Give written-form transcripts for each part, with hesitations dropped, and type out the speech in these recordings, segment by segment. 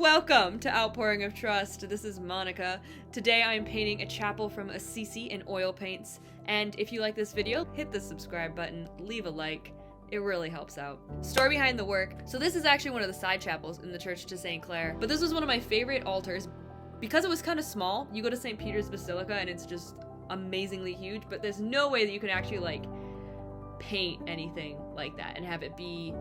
Welcome to Outpouring of Trust. This is Monica. Today I am painting a chapel from Assisi in oil paints. And if you like this video, hit the subscribe button, leave a like. It really helps out. Story behind the work. So this is actually one of the side chapels in the church to St. Clair. But this was one of my favorite altars. Because it was kind of small, you go to St. Peter's Basilica and it's just amazingly huge, but there's no way that you can actually paint anything like that and have it be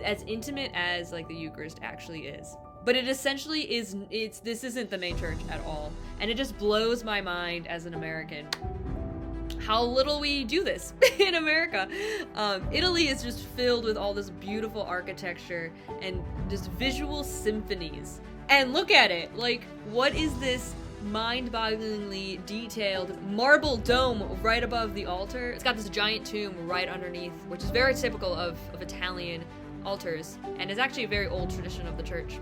as intimate as the Eucharist actually is. But it essentially is, this isn't the main church at all. And it just blows my mind as an American how little we do this in America. Italy is just filled with all this beautiful architecture and just visual symphonies. And look at it, what is this mind-bogglingly detailed marble dome right above the altar? It's got this giant tomb right underneath, which is very typical of Italian altars, and is actually a very old tradition of the church.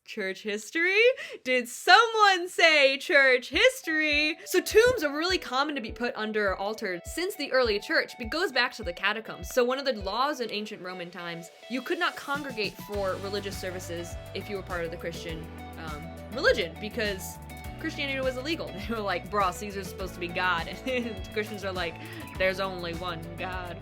Church history? Did someone say church history? So tombs are really common to be put under altars since the early church. It goes back to the catacombs. So one of the laws in ancient Roman times, you could not congregate for religious services if you were part of the Christian religion, because Christianity was illegal. They were like, bruh, Caesar's supposed to be God. And Christians are like, there's only one God.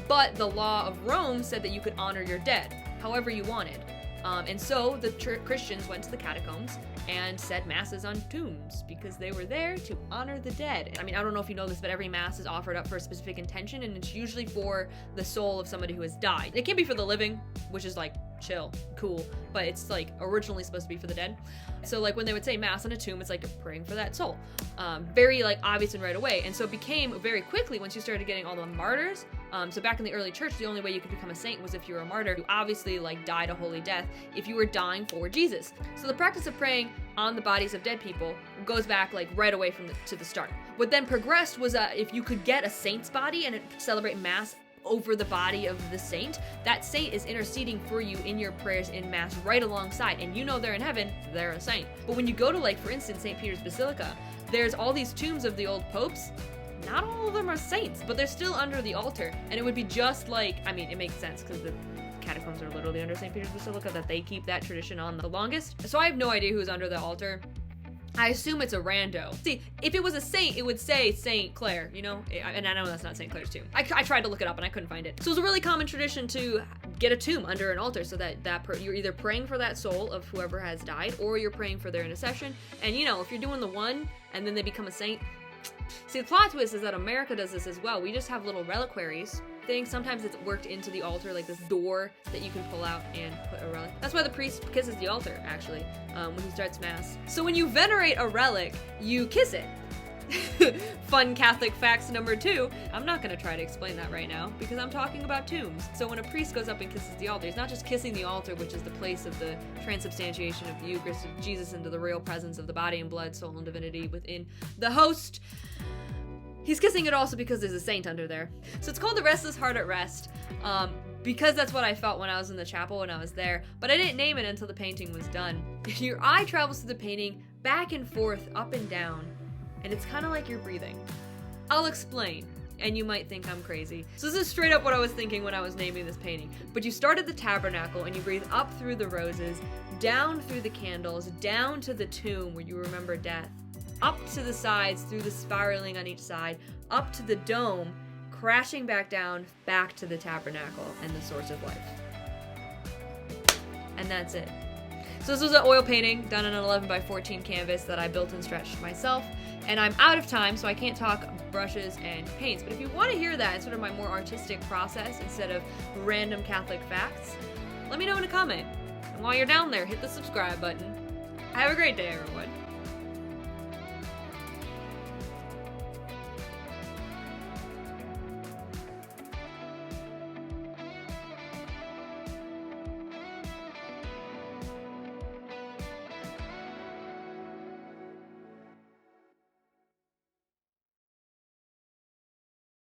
But the law of Rome said that you could honor your dead however you wanted. And so the Christians went to the catacombs and said masses on tombs because they were there to honor the dead. I mean, I don't know if you know this, but every mass is offered up for a specific intention, and it's usually for the soul of somebody who has died. It can be for the living, which is chill, cool, but it's originally supposed to be for the dead. So when they would say mass on a tomb, it's praying for that soul. Very obvious and right away. And so it became very quickly, once you started getting all the martyrs. So back in the early church, the only way you could become a saint was if you were a martyr. You obviously died a holy death if you were dying for Jesus. So the practice of praying on the bodies of dead people goes back right away to the start. What then progressed was if you could get a saint's body and celebrate mass over the body of the saint, that saint is interceding for you in your prayers in mass right alongside, and you know they're in heaven, they're a saint. But when you go to for instance, St. Peter's Basilica, there's all these tombs of the old popes. Not all of them are saints, but they're still under the altar, and it would be just it makes sense because the catacombs are literally under St. Peter's Basilica that they keep that tradition on the longest. So I have no idea who's under the altar. I assume it's a rando. See, if it was a saint, it would say St. Clair, and I know that's not St. Clair's tomb. I tried to look it up and I couldn't find it. So it's a really common tradition to get a tomb under an altar so that you're either praying for that soul of whoever has died, or you're praying for their intercession. And if you're doing the one and then they become a saint. See, the plot twist is that America does this as well. We just have little reliquaries things. Sometimes it's worked into the altar, this door that you can pull out and put a relic. That's why the priest kisses the altar, actually, when he starts mass. So when you venerate a relic, you kiss it. Fun Catholic facts number 2. I'm not going to try to explain that right now because I'm talking about tombs. So when a priest goes up and kisses the altar, he's not just kissing the altar, which is the place of the transubstantiation of the Eucharist of Jesus into the real presence of the body and blood, soul, and divinity within the host. He's kissing it also because there's a saint under there. So it's called The Restless Heart at Rest, because that's what I felt when I was in the chapel when I was there, but I didn't name it until the painting was done. Your eye travels through the painting back and forth, up and down, and it's kind of like you're breathing. I'll explain, and you might think I'm crazy. So this is straight up what I was thinking when I was naming this painting. But you start at the tabernacle and you breathe up through the roses, down through the candles, down to the tomb where you remember death, up to the sides through the spiraling on each side, up to the dome, crashing back down, back to the tabernacle and the source of life. And that's it. So this was an oil painting done on an 11 by 14 canvas that I built and stretched myself. And I'm out of time, so I can't talk brushes and paints. But if you want to hear that, sort of my more artistic process instead of random Catholic facts, let me know in a comment. And while you're down there, hit the subscribe button. Have a great day, everyone.